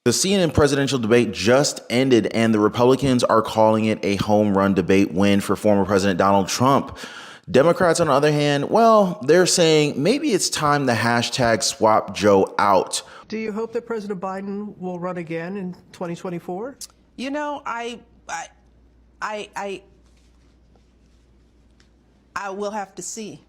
The CNN presidential debate just ended, and the Republicans are calling it a home run debate win for former President Donald Trump. Democrats, on the other hand, well, they're saying maybe it's time to hashtag swap Joe out. Do you hope that President Biden will run again in 2024? You know, I will have to see.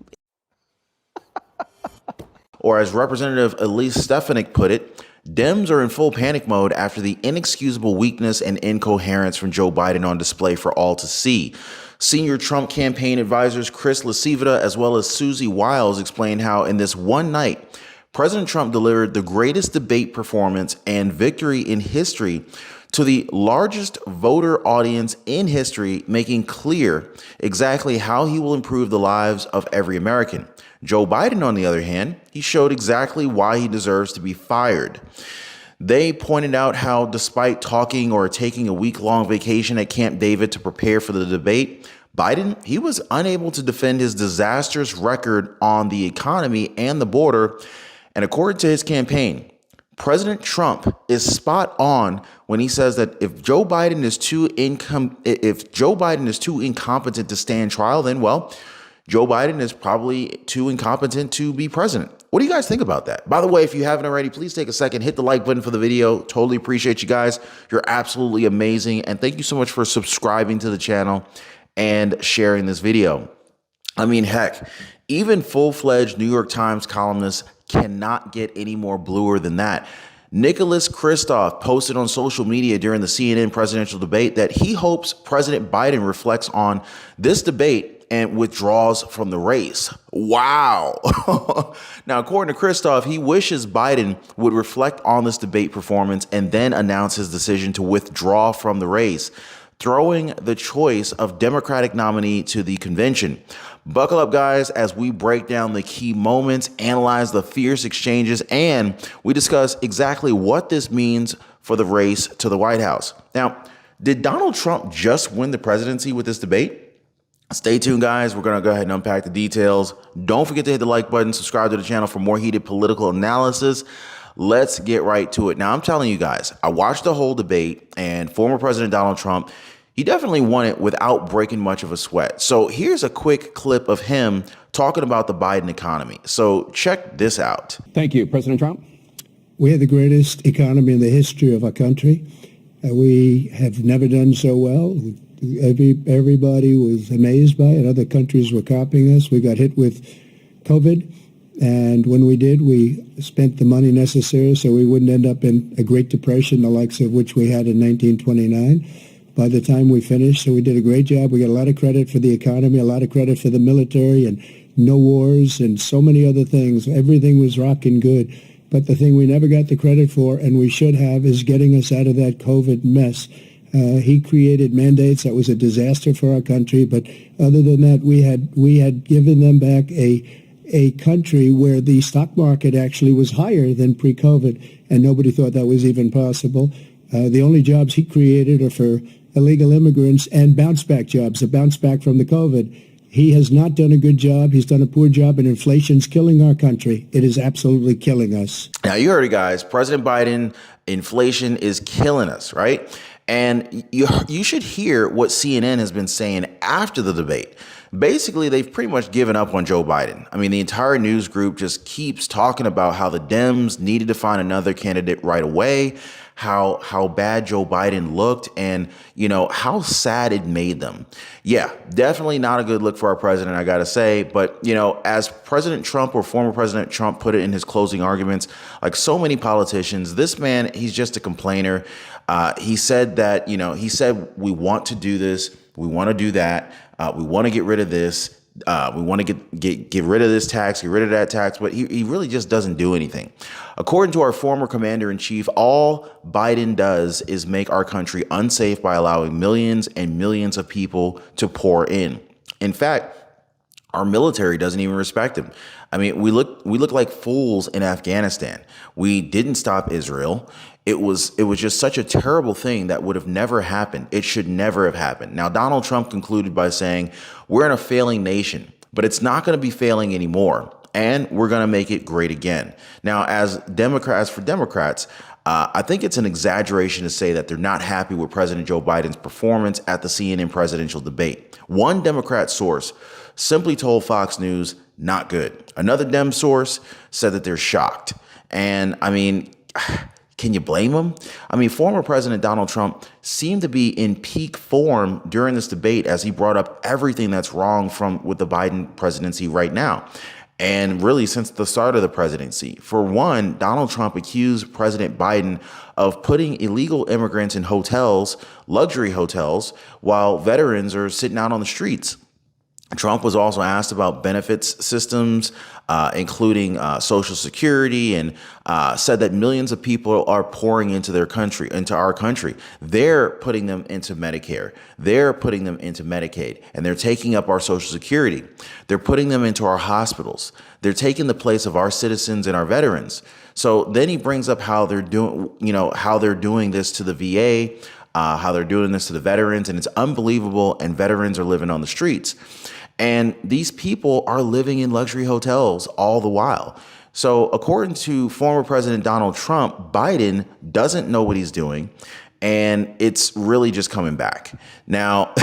Or as Representative Elise Stefanik put it, Dems are in full panic mode after the inexcusable weakness and incoherence from Joe Biden on display for all to see. Senior Trump campaign advisors LaCivita as well as Susie Wiles explained how in this one night, President Trump delivered the greatest debate performance and victory in history to the largest voter audience in history, making clear exactly how he will improve the lives of every American. Joe Biden, on the other hand, he showed exactly why he deserves to be fired. They pointed out how despite talking or taking a week-long vacation at Camp David to prepare for the debate, Biden, he was unable to defend his disastrous record on the economy and the border. And according to his campaign, President Trump is spot on when he says that if Joe Biden is too incompetent to stand trial, then, well, Joe Biden is probably too incompetent to be president. What do you guys think about that? By the way, if you haven't already, please take a second, hit the like button for the video. Totally appreciate you guys. You're absolutely amazing. And thank you so much for subscribing to the channel and sharing this video. I mean, heck, even full-fledged New York Times columnists cannot get any more bluer than that. Nicholas Kristof posted on social media during the CNN presidential debate that he hopes President Biden reflects on this debate and withdraws from the race. Wow. Now, according to Kristof, he wishes Biden would reflect on this debate performance and then announce his decision to withdraw from the race, throwing the choice of Democratic nominee to the convention. Buckle up, guys, as we break down the key moments, analyze the fierce exchanges, and we discuss exactly what this means for the race to the White House. Now, did Donald Trump just win the presidency with this debate? Stay tuned, guys. We're going to go ahead and unpack the details. Don't forget to hit the like button, subscribe to the channel for more heated political analysis. Let's get right to it. Now, I'm telling you guys, I watched the whole debate, and former President Donald Trump, he definitely won it without breaking much of a sweat. So here's a quick clip of him talking about the Biden economy. So check this out. Thank you, President Trump. We have the greatest economy in the history of our country. We have never done so well. Everybody was amazed by it. Other countries were copying us. We got hit with COVID. And when we did, we spent the money necessary so we wouldn't end up in a Great Depression, the likes of which we had in 1929. By the time we finished, so we did a great job. We got a lot of credit for the economy, a lot of credit for the military, and no wars, and so many other things. Everything was rocking good. But the thing we never got the credit for, and we should have, is getting us out of that COVID mess. He created mandates that was a disaster for our country. But other than that, we had given them back a country where the stock market actually was higher than pre-COVID, and nobody thought that was even possible. The only jobs he created are for illegal immigrants and bounce-back jobs, a bounce-back from the COVID. He has not done a good job. He's done a poor job, and inflation's killing our country. It is absolutely killing us. Now, you heard it, guys. President Biden, inflation is killing us, right? And you should hear what CNN has been saying after the debate. Basically, they've pretty much given up on Joe Biden. I mean, the entire news group just keeps talking about how the Dems needed to find another candidate right away, how bad Joe Biden looked, and, you know, how sad it made them. Yeah, definitely not a good look for our president, I got to say. But, you know, as President Trump or former President Trump put it in his closing arguments, like so many politicians, this man, he's just a complainer. He said that, you know, he said, we want to do this. We want to do that. We want to get rid of this. We want to get rid of this tax, get rid of that tax, but he really just doesn't do anything. According to our former commander-in-chief, all Biden does is make our country unsafe by allowing millions and millions of people to pour in. In fact, our military doesn't even respect him. I mean, we look like fools in Afghanistan. We didn't stop Israel. It was just such a terrible thing that would have never happened. It should never have happened. Now, Donald Trump concluded by saying, we're in a failing nation, but it's not going to be failing anymore. And we're going to make it great again. Now, for Democrats, I think it's an exaggeration to say that they're not happy with President Joe Biden's performance at the CNN presidential debate. One Democrat source simply told Fox News, not good. Another Dem source said that they're shocked. And I mean, can you blame them? I mean, former President Donald Trump seemed to be in peak form during this debate as he brought up everything that's wrong with the Biden presidency right now. And really, since the start of the presidency. For one, Donald Trump accused President Biden of putting illegal immigrants in hotels, luxury hotels, while veterans are sitting out on the streets. Trump was also asked about benefits systems, including Social Security, and said that millions of people are pouring into our country. They're putting them into Medicare. They're putting them into Medicaid, and they're taking up our Social Security. They're putting them into our hospitals. They're taking the place of our citizens and our veterans. So then he brings up how they're doing this to the VA, how they're doing this to the veterans, and it's unbelievable. And veterans are living on the streets. And these people are living in luxury hotels all the while. So according to former President Donald Trump, Biden doesn't know what he's doing, and it's really just coming back. Now,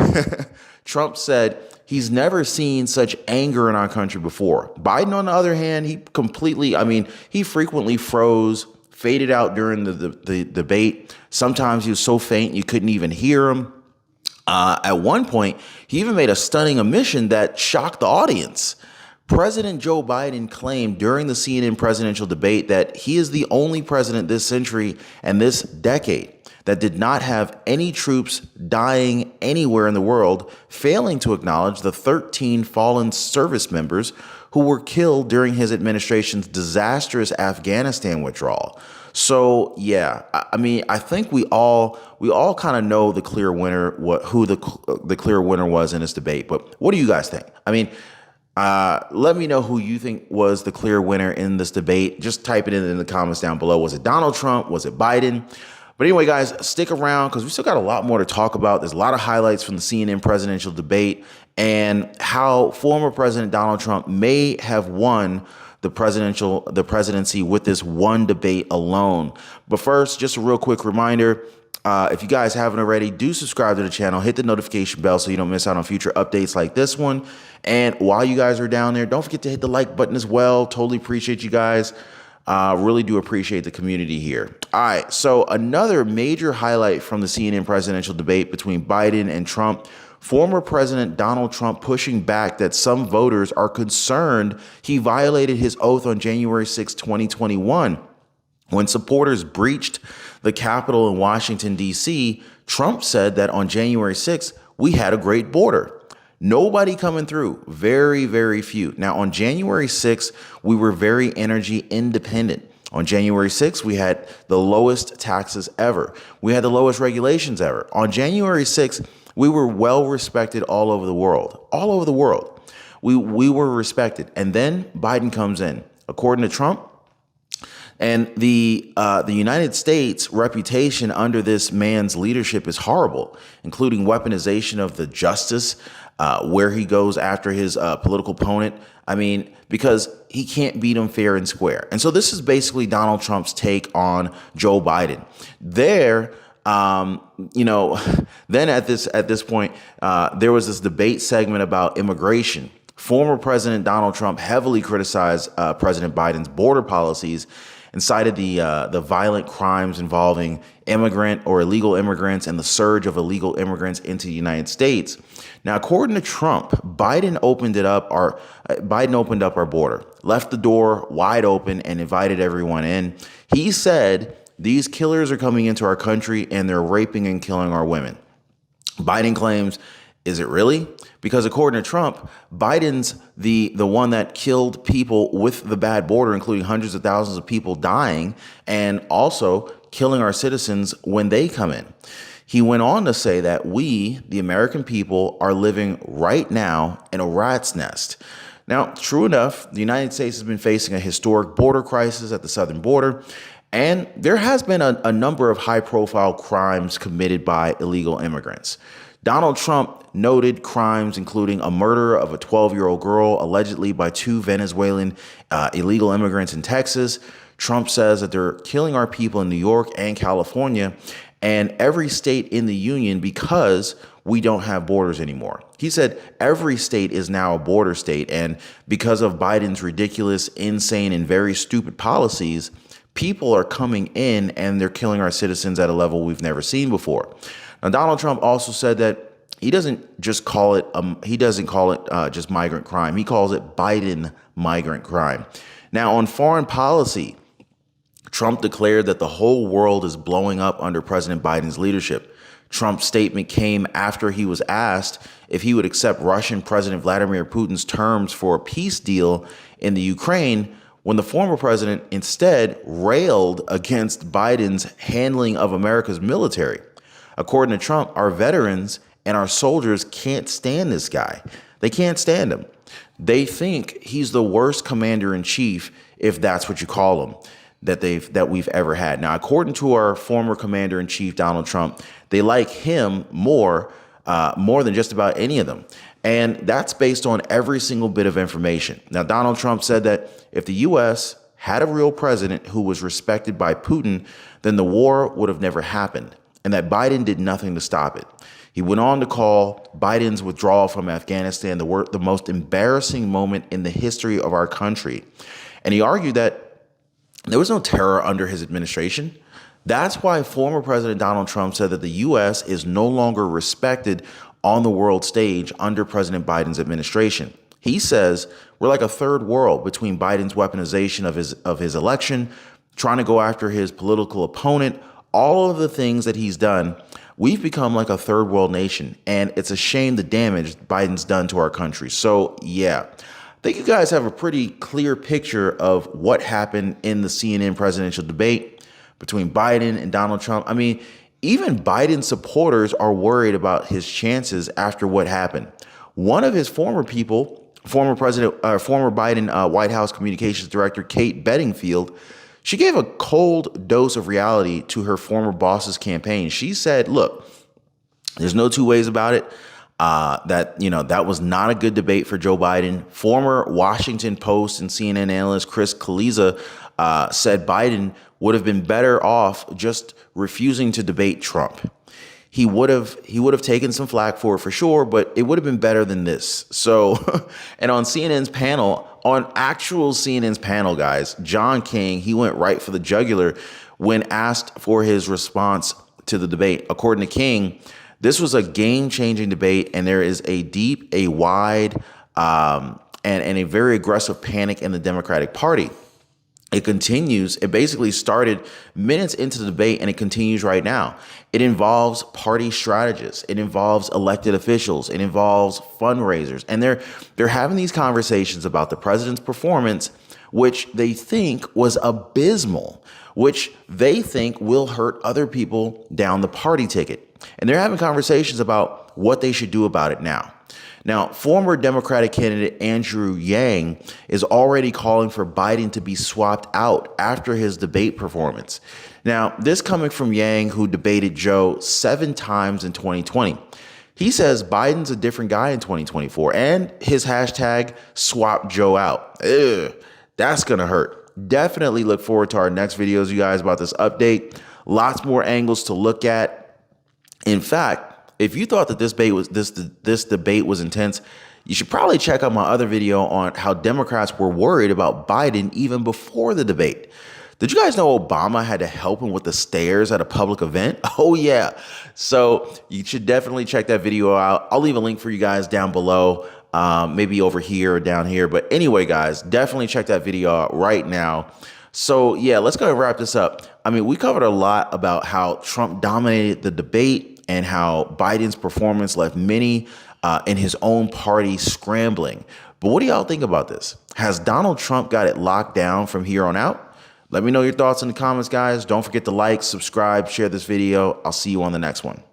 Trump said he's never seen such anger in our country before. Biden, on the other hand, he frequently froze, faded out during the debate. Sometimes he was so faint you couldn't even hear him. At one point, he even made a stunning omission that shocked the audience. President Joe Biden claimed during the CNN presidential debate that he is the only president this century and this decade that did not have any troops dying anywhere in the world, failing to acknowledge the 13 fallen service members who were killed during his administration's disastrous Afghanistan withdrawal. So, yeah, I mean, I think we all kind of know the clear winner, who the clear winner was in this debate. But what do you guys think? I mean, let me know who you think was the clear winner in this debate. Just type it in the comments down below. Was it Donald Trump? Was it Biden? But anyway, guys, stick around because we still got a lot more to talk about. There's a lot of highlights from the CNN presidential debate and how former President Donald Trump may have won the presidency with this one debate alone. But first, just a real quick reminder, if you guys haven't already, do subscribe to the channel, hit the notification bell so you don't miss out on future updates like this one. And while you guys are down there, don't forget to hit the like button as well. Totally appreciate you guys. Really do appreciate the community here. All right, so another major highlight from the CNN presidential debate between Biden and Trump, former President Donald Trump pushing back that some voters are concerned he violated his oath on January 6, 2021. When supporters breached the Capitol in Washington, D.C., Trump said that on January 6th, we had a great border. Nobody coming through, very, very few. Now, on January 6th, we were very energy independent. On January 6th, we had the lowest taxes ever. We had the lowest regulations ever. On January 6th, we were well respected all over the world. All over the world. We were respected. And then Biden comes in. According to Trump, and the United States reputation under this man's leadership is horrible, including weaponization of the justice, where he goes after his political opponent. I mean, because he can't beat him fair and square. And so this is basically Donald Trump's take on Joe Biden. Then at this point, there was this debate segment about immigration. Former President Donald Trump heavily criticized President Biden's border policies and cited the violent crimes involving immigrant or illegal immigrants and the surge of illegal immigrants into the United States. Now, according to Trump, Biden opened up our border, left the door wide open, and invited everyone in. He said these killers are coming into our country and they're raping and killing our women. Biden claims, is it really? Because according to Trump, Biden's the one that killed people with the bad border, including hundreds of thousands of people dying and also killing our citizens when they come in. He went on to say that we, the American people, are living right now in a rat's nest. Now, true enough, the United States has been facing a historic border crisis at the southern border, and there has been a number of high-profile crimes committed by illegal immigrants. Donald Trump noted crimes including a murder of a 12-year-old girl allegedly by two Venezuelan illegal immigrants in Texas. Trump says that they're killing our people in New York and California and every state in the union because we don't have borders anymore. He said every state is now a border state. And because of Biden's ridiculous, insane, and very stupid policies, people are coming in and they're killing our citizens at a level we've never seen before. Now, Donald Trump also said that he doesn't just call it just migrant crime. He calls it Biden migrant crime. Now, on foreign policy, Trump declared that the whole world is blowing up under President Biden's leadership. Trump's statement came after he was asked if he would accept Russian President Vladimir Putin's terms for a peace deal in the Ukraine, when the former president instead railed against Biden's handling of America's military. According to Trump, our veterans and our soldiers can't stand this guy. They can't stand him. They think he's the worst commander in chief, if that's what you call him, that we've ever had. Now, according to our former commander in chief, Donald Trump, they like him more than just about any of them. And that's based on every single bit of information. Now, Donald Trump said that if the U.S. had a real president who was respected by Putin, then the war would have never happened, and that Biden did nothing to stop it. He went on to call Biden's withdrawal from Afghanistan the most embarrassing moment in the history of our country. And he argued that there was no terror under his administration. That's why former President Donald Trump said that the U.S. is no longer respected on the world stage under President Biden's administration. He says we're like a third world between Biden's weaponization of his election, trying to go after his political opponent, all of the things that he's done. We've become like a third world nation, and it's a shame the damage Biden's done to our country. So, yeah, I think you guys have a pretty clear picture of what happened in the CNN presidential debate between Biden and Donald Trump. I mean, even Biden supporters are worried about his chances after what happened. One of his former Biden White House Communications Director, Kate Bedingfield, she gave a cold dose of reality to her former boss's campaign. She said, look, there's no two ways about it. That was not a good debate for Joe Biden. Former Washington Post and CNN analyst Chris Kaliza said Biden would have been better off just refusing to debate Trump. He would have taken some flack for it for sure, but it would have been better than this. So, and on CNN's panel, guys, John King, he went right for the jugular when asked for his response to the debate. According to King, this was a game-changing debate, and there is a deep, a wide, and a very aggressive panic in the Democratic Party. It continues. It basically started minutes into the debate, and it continues right now. It involves party strategists. It involves elected officials. It involves fundraisers. And they're having these conversations about the president's performance, which they think was abysmal, which they think will hurt other people down the party ticket. And they're having conversations about what they should do about it now. Now, former Democratic candidate Andrew Yang is already calling for Biden to be swapped out after his debate performance. Now, this coming from Yang, who debated Joe 7 times in 2020. He says Biden's a different guy in 2024, and his hashtag swap Joe out. That's going to hurt. Definitely look forward to our next videos, you guys, about this update. Lots more angles to look at. In fact, if you thought that this debate was intense, you should probably check out my other video on how Democrats were worried about Biden even before the debate. Did you guys know Obama had to help him with the stairs at a public event? Oh, yeah. So you should definitely check that video out. I'll leave a link for you guys down below, maybe over here or down here. But anyway, guys, definitely check that video out right now. So, yeah, let's go and wrap this up. I mean, we covered a lot about how Trump dominated the debate and how Biden's performance left many in his own party scrambling. But what do y'all think about this? Has Donald Trump got it locked down from here on out? Let me know your thoughts in the comments, guys. Don't forget to like, subscribe, share this video. I'll see you on the next one.